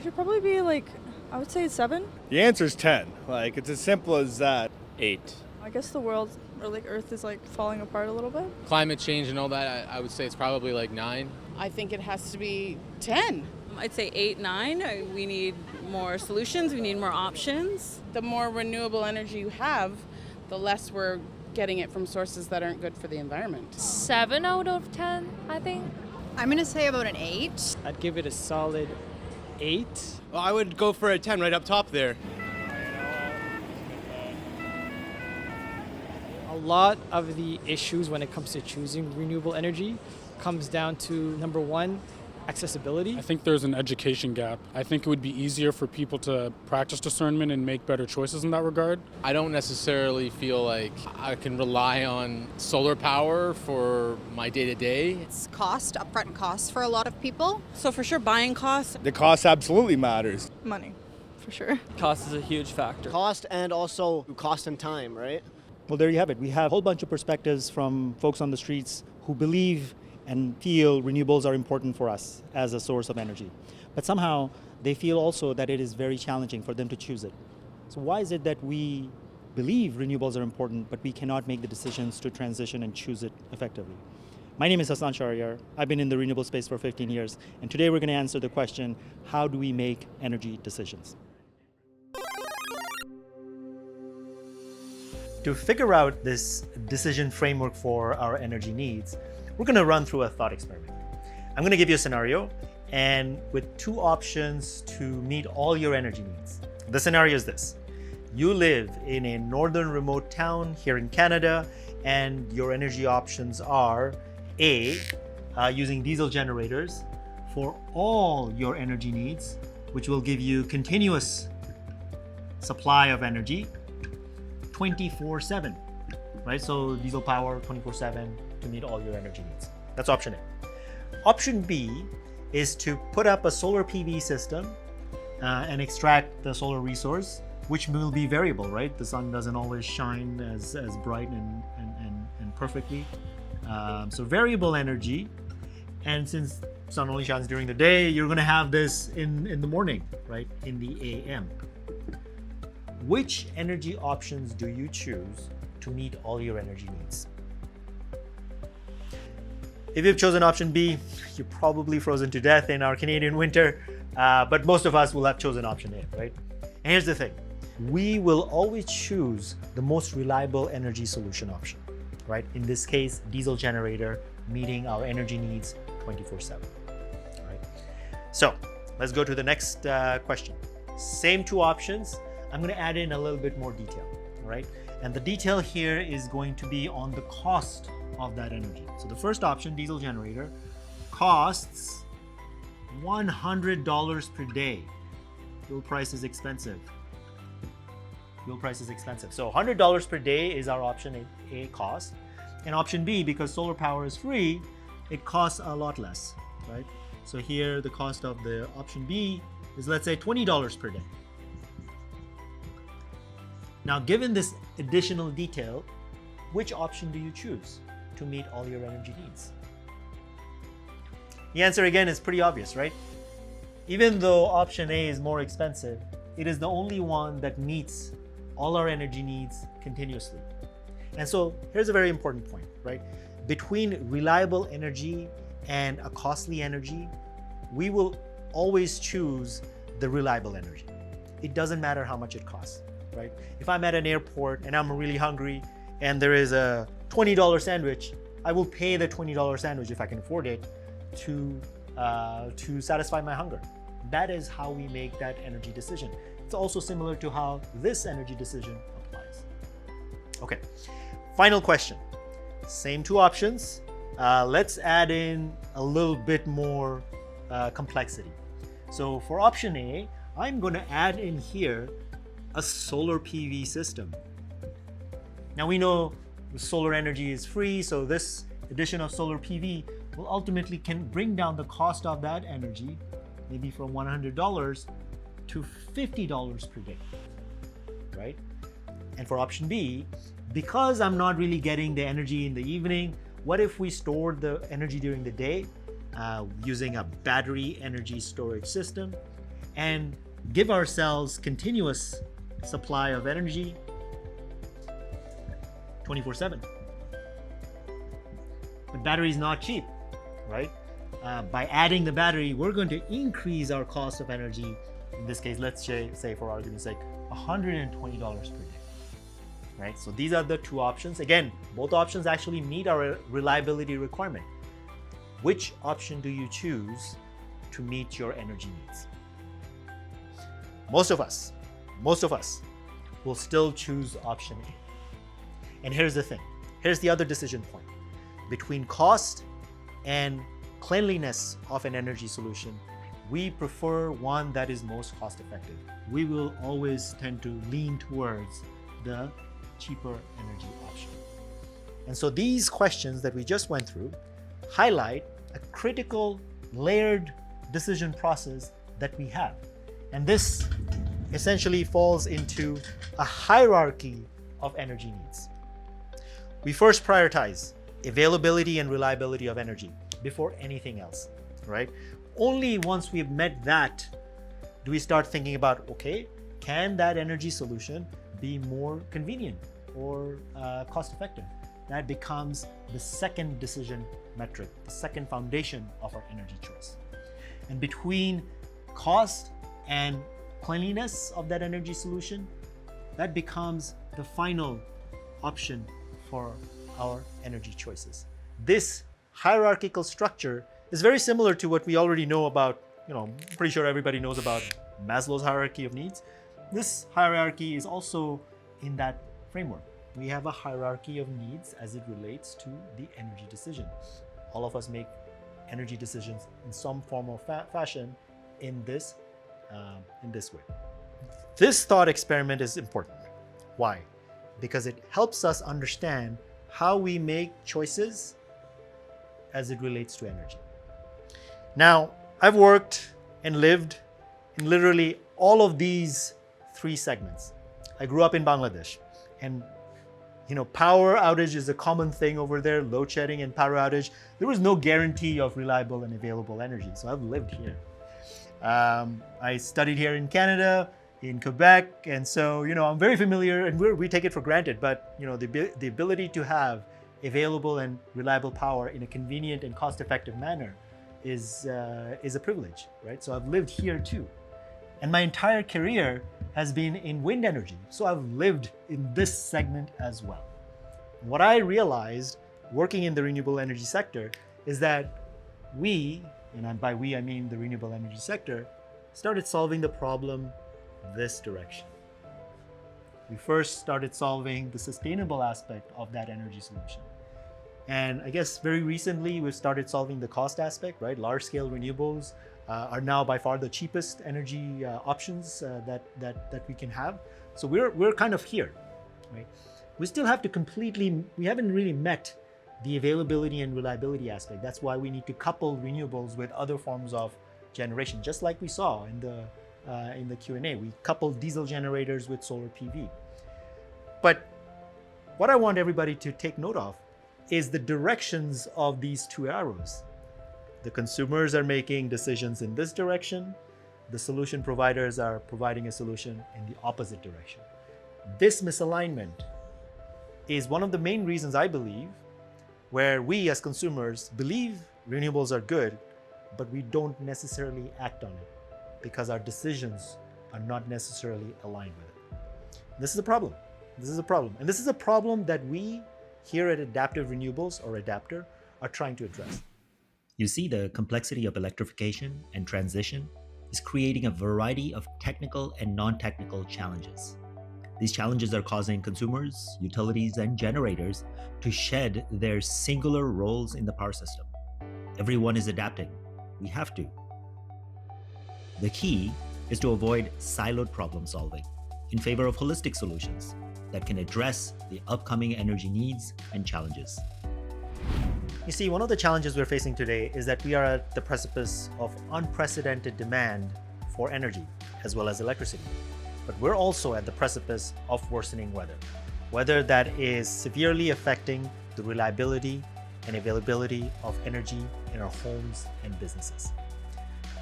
It should probably be like, I would say 7. The answer is 10. Like, it's as simple as that. 8. I guess the world, or like Earth, is like falling apart a little bit. Climate change and all that, I would say it's probably like 9. I think it has to be 10. I'd say 8, 9. We need more solutions. We need more options. The more renewable energy you have, the less we're getting it from sources that aren't good for the environment. 7 out of 10, I think. I'm going to say about an 8. I'd give it a solid 8. Well, I would go for a 10 right up top there. A lot of the issues when it comes to choosing renewable energy comes down to, number one, accessibility. I think there's an education gap. I think it would be easier for people to practice discernment and make better choices in that regard. I don't necessarily feel like I can rely on solar power for my day-to-day. It's cost, upfront cost for a lot of people. So for sure, buying costs. The cost absolutely matters. Money, for sure. Cost is a huge factor. Cost and also cost and time, right? Well, there you have it. We have a whole bunch of perspectives from folks on the streets who believe and feel renewables are important for us as a source of energy. But somehow they feel also that it is very challenging for them to choose it. So why is it that we believe renewables are important, but we cannot make the decisions to transition and choose it effectively? My name is Hassan Shahriyar. I've been in the renewable space for 15 years. And today we're going to answer the question, how do we make energy decisions? To figure out this decision framework for our energy needs, we're going to run through a thought experiment. I'm going to give you a scenario and with 2 options to meet all your energy needs. The scenario is this. You live in a northern remote town here in Canada and your energy options are A, using diesel generators for all your energy needs, which will give you continuous supply of energy 24/7, right? So diesel power 24/7 to meet all your energy needs. That's option A. Option B is to put up a solar PV system and extract the solar resource, which will be variable, right? The sun doesn't always shine as bright and perfectly. So variable energy. And since sun only shines during the day, you're gonna have this in the morning, right? In the AM. Which energy options do you choose to meet all your energy needs? If you've chosen option B, you're probably frozen to death in our Canadian winter, but most of us will have chosen option A, right? And here's the thing, we will always choose the most reliable energy solution option, right? In this case, diesel generator meeting our energy needs 24/7, all right? So let's go to the next question. Same 2 options. I'm going to add in a little bit more detail, all right? And the detail here is going to be on the cost of that energy. So the first option, diesel generator, costs $100 per day. Fuel price is expensive. Fuel price is expensive. So $100 per day is our option A cost. And option B, because solar power is free, it costs a lot less, right? So here the cost of the option B is, let's say, $20 per day. Now, given this additional detail, which option do you choose to meet all your energy needs? The answer again is pretty obvious, right? Even though option A is more expensive, it is the only one that meets all our energy needs continuously. And so here's a very important point, right? Between reliable energy and a costly energy, we will always choose the reliable energy. It doesn't matter how much it costs. Right? If I'm at an airport and I'm really hungry and there is a $20 sandwich, I will pay the $20 sandwich if I can afford it to satisfy my hunger. That is how we make that energy decision. It's also similar to how this energy decision applies. Okay, final question. Same 2 options. Let's add in a little bit more complexity. So for option A, I'm going to add in here a solar PV system. Now we know solar energy is free, so this addition of solar PV will ultimately can bring down the cost of that energy, maybe from $100 to $50 per day, right? And for option B, because I'm not really getting the energy in the evening, what if we stored the energy during the day using a battery energy storage system? and give ourselves continuous supply of energy 24/7. But battery is not cheap, right? By adding the battery, we're going to increase our cost of energy. In this case, let's say for argument's sake, $120 per day, right? So these are the two options. Again, both options actually meet our reliability requirement. Which option do you choose to meet your energy needs? Most of us will still choose option A. And here's the thing. Here's the other decision point. Between cost and cleanliness of an energy solution, we prefer one that is most cost effective. We will always tend to lean towards the cheaper energy option. And so these questions that we just went through highlight a critical layered decision process that we have. And this essentially falls into a hierarchy of energy needs. We first prioritize availability and reliability of energy before anything else, right? Only once we've met that do we start thinking about, okay, can that energy solution be more convenient or cost effective? That becomes the second decision metric, the second foundation of our energy choice. And between cost and cleanliness of that energy solution, that becomes the final option for our energy choices. This hierarchical structure is very similar to what we already know about, I'm pretty sure everybody knows about Maslow's hierarchy of needs. This hierarchy is also in that framework. We have a hierarchy of needs as it relates to the energy decision. All of us make energy decisions in some form or fashion in this way. This thought experiment is important. Why? Because it helps us understand how we make choices as it relates to energy. Now, I've worked and lived in literally all of these three segments. I grew up in Bangladesh, and power outage is a common thing over there, load shedding and power outage. There was no guarantee of reliable and available energy, so I've lived here. I studied here in Canada, in Quebec, and so I'm very familiar, and we take it for granted, but the ability to have available and reliable power in a convenient and cost-effective manner is a privilege, right? So I've lived here too. And my entire career has been in wind energy. So I've lived in this segment as well. What I realized working in the renewable energy sector is that we, and by we I mean the renewable energy sector, started solving the problem this direction. We first started solving the sustainable aspect of that energy solution. And I guess very recently we've started solving the cost aspect, right? Large scale renewables are now by far the cheapest energy options that we can have. So we're kind of here, right? We still have to we haven't really met the availability and reliability aspect. That's why we need to couple renewables with other forms of generation, just like we saw in the Q&A. We coupled diesel generators with solar PV. But what I want everybody to take note of is the directions of these two arrows. The consumers are making decisions in this direction. The solution providers are providing a solution in the opposite direction. This misalignment is one of the main reasons I believe where we as consumers believe renewables are good, but we don't necessarily act on it because our decisions are not necessarily aligned with it. This is a problem. This is a problem. And this is a problem that we here at Adaptive Renewables, or ADAPTR, are trying to address. You see, the complexity of electrification and transition is creating a variety of technical and non-technical challenges. These challenges are causing consumers, utilities, and generators to shed their singular roles in the power system. Everyone is adapting. We have to. The key is to avoid siloed problem solving in favor of holistic solutions that can address the upcoming energy needs and challenges. You see, one of the challenges we're facing today is that we are at the precipice of unprecedented demand for energy, as well as electricity. But we're also at the precipice of worsening weather that is severely affecting the reliability and availability of energy in our homes and businesses.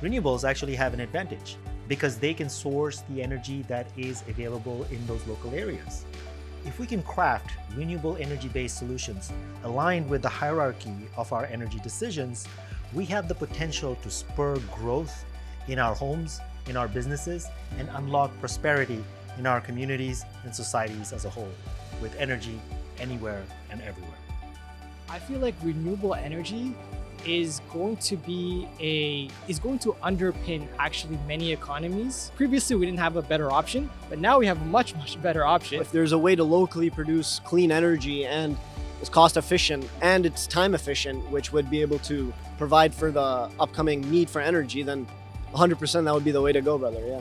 Renewables actually have an advantage because they can source the energy that is available in those local areas. If we can craft renewable energy-based solutions aligned with the hierarchy of our energy decisions, we have the potential to spur growth in our homes, in our businesses, and unlock prosperity in our communities and societies as a whole, with energy anywhere and everywhere. I feel like renewable energy is going to underpin actually many economies. Previously, we didn't have a better option, but now we have a much better option. If there's a way to locally produce clean energy and it's cost efficient and it's time efficient, which would be able to provide for the upcoming need for energy, then 100% that would be the way to go, brother. Yeah.